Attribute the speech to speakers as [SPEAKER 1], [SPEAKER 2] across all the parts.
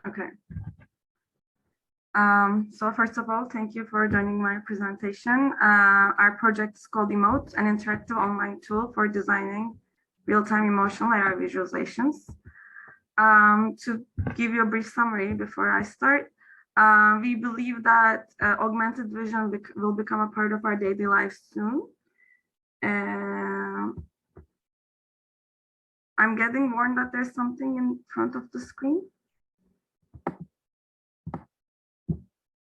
[SPEAKER 1] Okay. So first of all, thank you for joining my presentation. Our project is called EMOTE, an interactive online tool for designing real-time emotional AR visualizations. To give you a brief summary before I start, we believe that augmented vision will become a part of our daily life soon. I'm getting warned that there's something in front of the screen.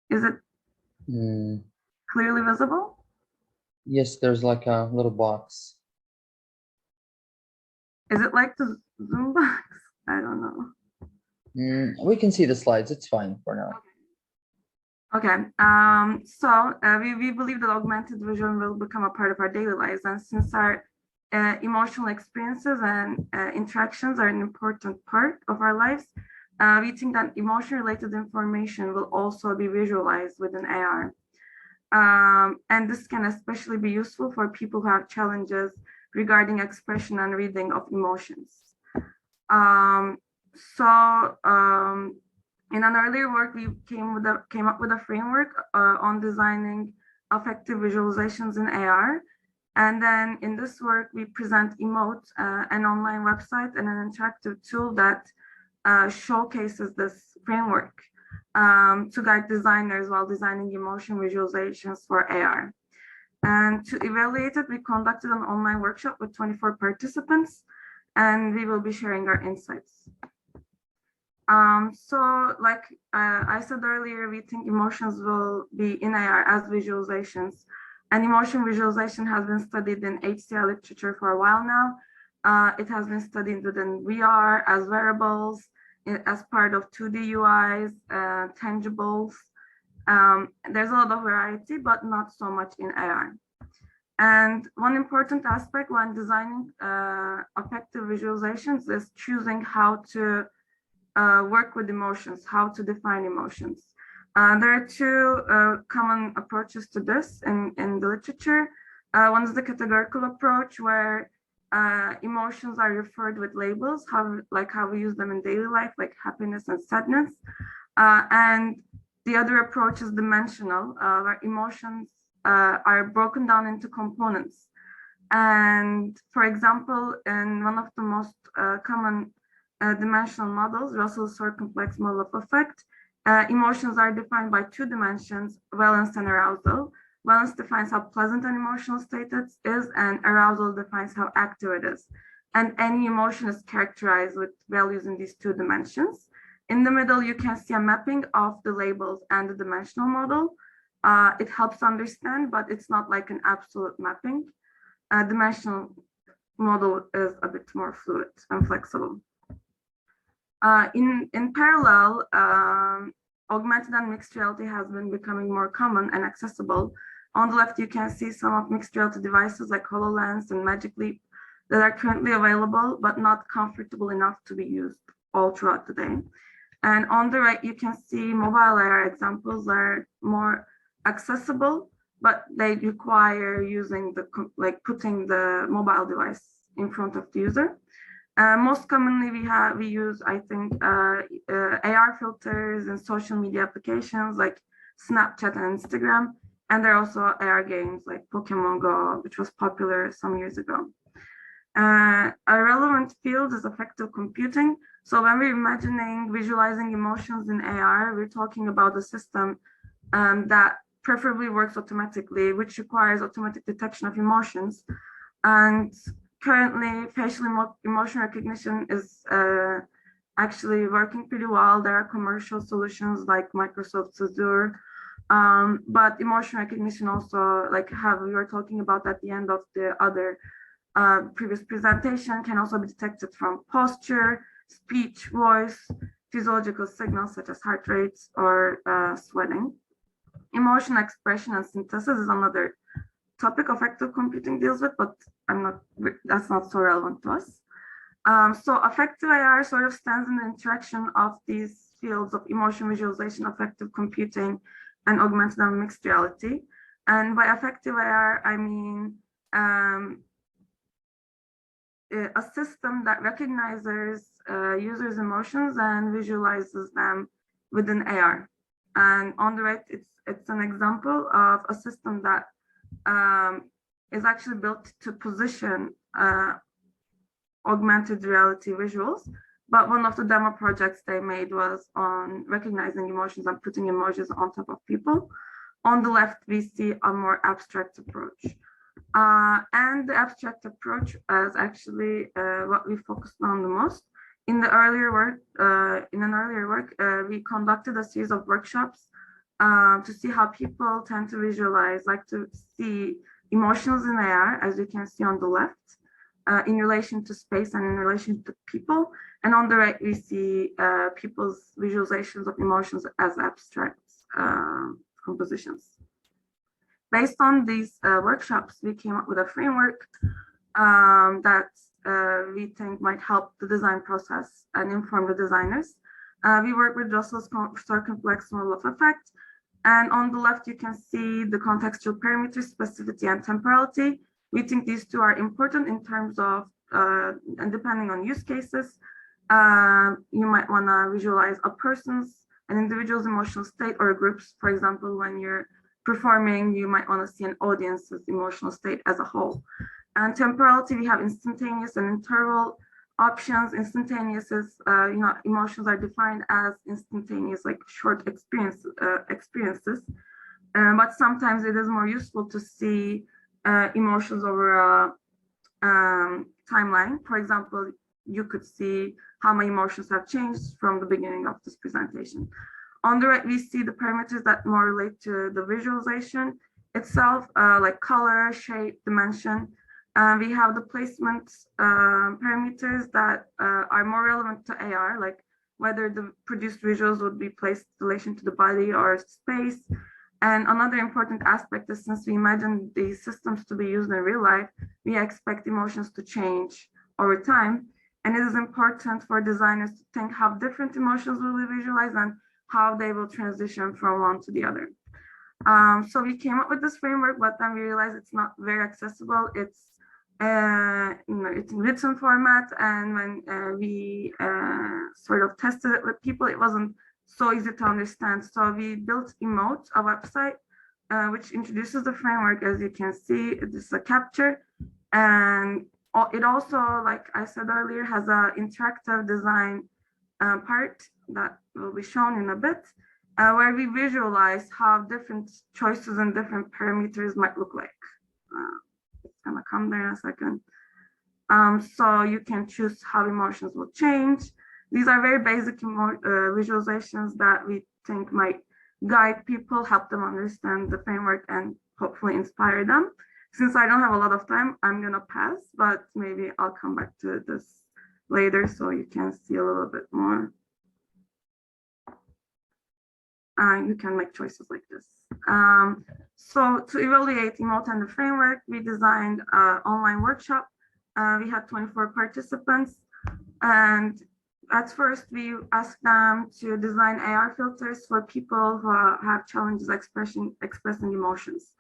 [SPEAKER 1] Is it clearly visible?
[SPEAKER 2] Yes, there's like a little box.
[SPEAKER 1] Is it like the Zoom box? I don't know.
[SPEAKER 2] We can see the slides. It's fine for now.
[SPEAKER 1] Okay. So we believe that augmented vision will become a part of our daily lives, and since our emotional experiences and interactions are an important part of our lives, we think that emotion-related information will also be visualized within AR. And this can especially be useful for people who have challenges regarding expression and reading of emotions. In an earlier work, we came up with a framework on designing affective visualizations in AR. And then in this work, we present EMOTE, an online website and an interactive tool that showcases this framework to guide designers while designing emotion visualizations for AR. And to evaluate it, we conducted an online workshop with 24 participants, and we will be sharing our insights. So like I said earlier, we think emotions will be in AR as visualizations, and emotion visualization has been studied in HCR literature for a while now. It has been studied within VR as wearables, as part of 2D UIs, tangibles. There's a lot of variety, but not so much in AR. And one important aspect when designing affective visualizations is choosing how to work with emotions, how to define emotions. There are two common approaches to this in the literature. One is the categorical approach, where emotions are referred with labels, like how we use them in daily life, like happiness and sadness. And the other approach is dimensional, where emotions are broken down into components. And for example, in one of the most common dimensional models, Russell's short complex model of affect, emotions are defined by two dimensions, valence and arousal. Valence defines how pleasant an emotional state it is, and arousal defines how active it is. And any emotion is characterized with values in these two dimensions. In the middle, you can see a mapping of the labels and the dimensional model. It helps understand, but it's not like an absolute mapping. Dimensional model is a bit more fluid and flexible. In parallel, augmented and mixed reality has been becoming more common and accessible. On the left, you can see some of mixed reality devices like HoloLens and Magic Leap that are currently available, but not comfortable enough to be used all throughout the day. And on the right, you can see mobile AR examples that are more accessible, but they require using putting the mobile device in front of the user. Most commonly, we use, I think, AR filters and social media applications like Snapchat and Instagram. And there are also AR games like Pokemon Go, which was popular some years ago. A relevant field is affective computing. So when we're imagining visualizing emotions in AR, we're talking about a system that preferably works automatically, which requires automatic detection of emotions. And currently, facial emotion recognition is actually working pretty well. There are commercial solutions like Microsoft's Azure, but emotion recognition also, like how we were talking about at the end of the other previous presentation, can also be detected from posture, speech, voice, physiological signals such as heart rates or sweating. Emotion expression and synthesis is another topic affective computing deals with, but that's not so relevant to us. So affective AR sort of stands in the interaction of these fields of emotion visualization, affective computing, and augmented and mixed reality. And by affective AR, I mean a system that recognizes users' emotions and visualizes them within AR. And on the right, it's an example of a system that is actually built to position augmented reality visuals. But one of the demo projects they made was on recognizing emotions and putting emojis on top of people. On the left, we see a more abstract approach. And the abstract approach is actually what we focused on the most. In an earlier work, we conducted a series of workshops to see how people tend to visualize, like to see emotions in AR, as you can see on the left, in relation to space and in relation to people. And on the right, we see people's visualizations of emotions as abstract compositions. Based on these workshops, we came up with a framework that we think might help the design process and inform the designers. We work with Russell's complex model of effect. And on the left, you can see the contextual parameters, specificity and temporality. We think these two are important in terms of, and depending on use cases, you might want to visualize a person's, an individual's emotional state, or a group's. For example, when you're performing, you might want to see an audience's emotional state as a whole. And temporality, we have instantaneous and interval options. Instantaneous is, emotions are defined as instantaneous, like short experiences. But sometimes it is more useful to see emotions over a timeline. For example, you could see how my emotions have changed from the beginning of this presentation. On the right, we see the parameters that more relate to the visualization itself, like color, shape, dimension. We have the placement parameters that are more relevant to AR, like whether the produced visuals would be placed in relation to the body or space. And another important aspect is, since we imagine these systems to be used in real life, we expect emotions to change over time. And it is important for designers to think how different emotions will be visualized and how they will transition from one to the other. So we came up with this framework, but then we realized it's not very accessible. It's it's in written format, and when we sort of tested it with people, it wasn't so easy to understand. So we built EMOTE, a website which introduces the framework. As you can see, this is a capture, and it also, like I said earlier, has an interactive design part that will be shown in a bit, where we visualize how different choices and different parameters might look like. It's gonna come there in a second. So you can choose how emotions will change. These are very basic visualizations that we think might guide people, help them understand the framework, and hopefully inspire them. Since I don't have a lot of time, I'm gonna pass, but maybe I'll come back to this later so you can see a little bit more. You can make choices like this. So to evaluate EMOTE and the framework, we designed an online workshop. We had 24 participants, and at first we asked them to design AR filters for people who have challenges expressing emotions,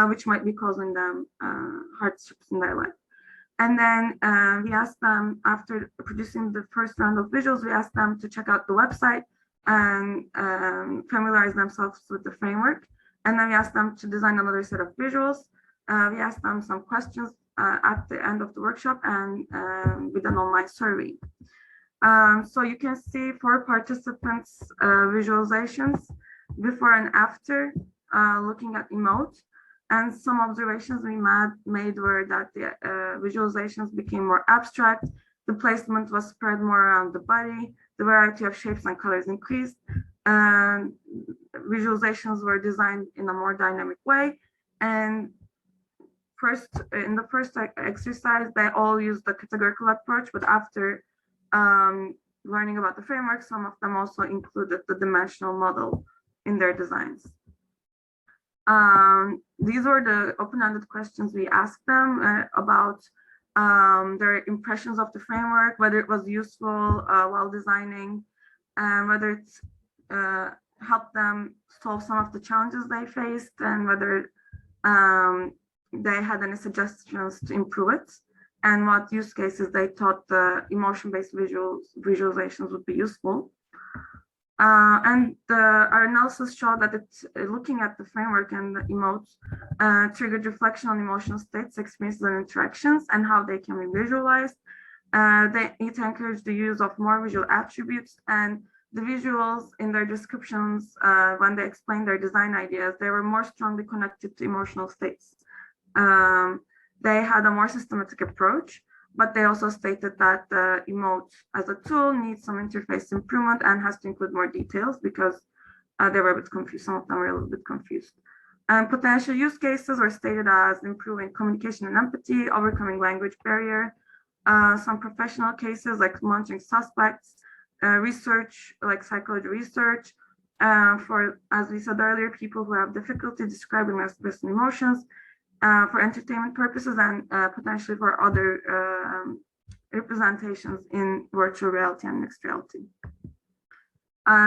[SPEAKER 1] which might be causing them hardships in their life. And then we asked them, after producing the first round of visuals, we asked them to check out the website and familiarize themselves with the framework. And then we asked them to design another set of visuals. We asked them some questions at the end of the workshop, and with an online survey. So you can see for participants visualizations before and after looking at EMOTE. And some observations we made were that the visualizations became more abstract, the placement was spread more around the body, the variety of shapes and colors increased, and visualizations were designed in a more dynamic way. And in the first exercise, they all used the categorical approach, but after learning about the framework, some of them also included the dimensional model in their designs. These were the open-ended questions we asked them about their impressions of the framework, whether it was useful while designing, and whether it helped them solve some of the challenges they faced, and whether they had any suggestions to improve it. and what use cases they thought the emotion-based visualizations would be useful. And our analysis showed that looking at the framework and the emotes triggered reflection on emotional states, experiences, and interactions, and how they can be visualized. It encouraged the use of more visual attributes, and the visuals in their descriptions, when they explained their design ideas, they were more strongly connected to emotional states. They had a more systematic approach, but they also stated that the emote as a tool needs some interface improvement and has to include more details because they were a bit confused. Some of them were a little bit confused. And potential use cases were stated as improving communication and empathy, overcoming language barrier, some professional cases like monitoring suspects, research like psychology research, for, as we said earlier, people who have difficulty describing their personal emotions, for entertainment purposes, and potentially for other representations in virtual reality and mixed reality.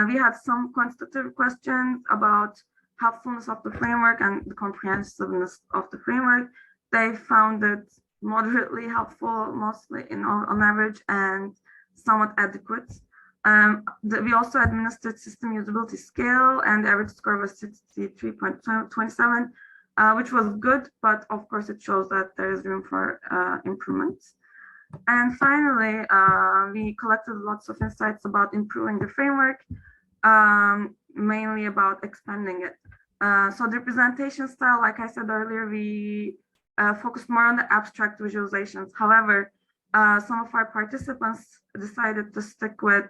[SPEAKER 1] We had some quantitative questions about helpfulness of the framework and the comprehensiveness of the framework. They found it moderately helpful, mostly on average, and somewhat adequate. We also administered system usability scale, and the average score was 63.27, which was good, but of course it shows that there is room for improvements. And finally, we collected lots of insights about improving the framework, mainly about expanding it. So the representation style, like I said earlier, we focused more on the abstract visualizations. However, some of our participants decided to stick with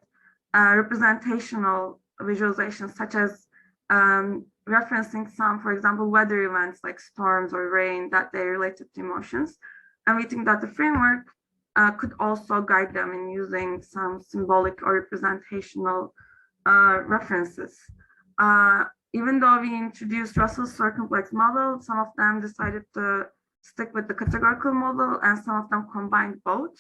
[SPEAKER 1] representational visualizations, such as referencing some, for example, weather events like storms or rain that they related to emotions. And we think that the framework could also guide them in using some symbolic or representational references. Even though we introduced Russell's circumplex model, some of them decided to stick with the categorical model, and some of them combined both.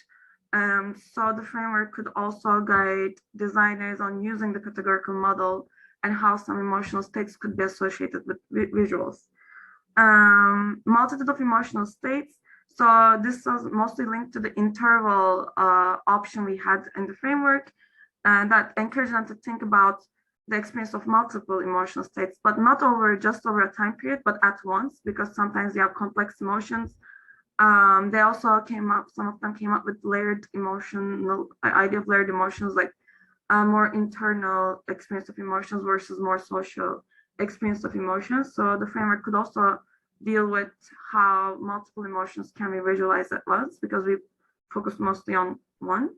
[SPEAKER 1] So the framework could also guide designers on using the categorical model and how some emotional states could be associated with visuals. Multitude of emotional states. So this was mostly linked to the interval option we had in the framework, and that encouraged them to think about the experience of multiple emotional states, but not just over a time period, but at once, because sometimes you have complex emotions. They also some of them came up with layered emotional idea of layered emotions, like more internal experience of emotions versus more social experience of emotions. So the framework could also deal with how multiple emotions can be visualized at once, because we focused mostly on one.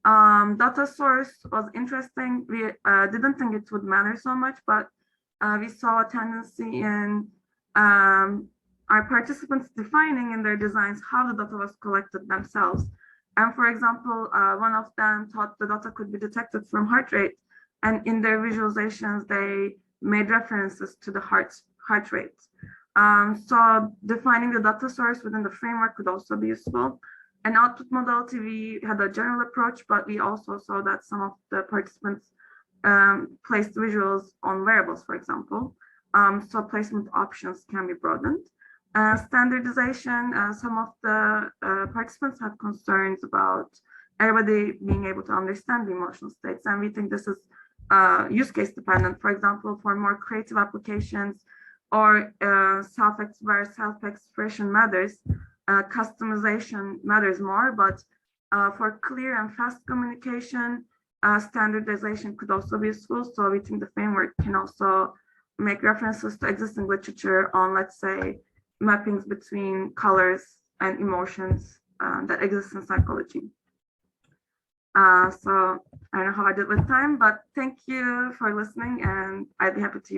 [SPEAKER 1] Data source was interesting. We didn't think it would matter so much, but we saw a tendency in our participants defining in their designs how the data was collected themselves. And for example, one of them thought the data could be detected from heart rate, and in their visualizations, they made references to the heart rate. So defining the data source within the framework could also be useful. And output modality, we had a general approach, but we also saw that some of the participants placed visuals on variables, for example. So placement options can be broadened. Standardization, some of the participants had concerns about everybody being able to understand the emotional states, and we think this is use case dependent. For example, for more creative applications or where self-expression matters, customization matters more, but for clear and fast communication, standardization could also be useful. So we think the framework can also make references to existing literature on, let's say, mappings between colors and emotions that exist in psychology. So I don't know how I did with time, but thank you for listening, and I'd be happy to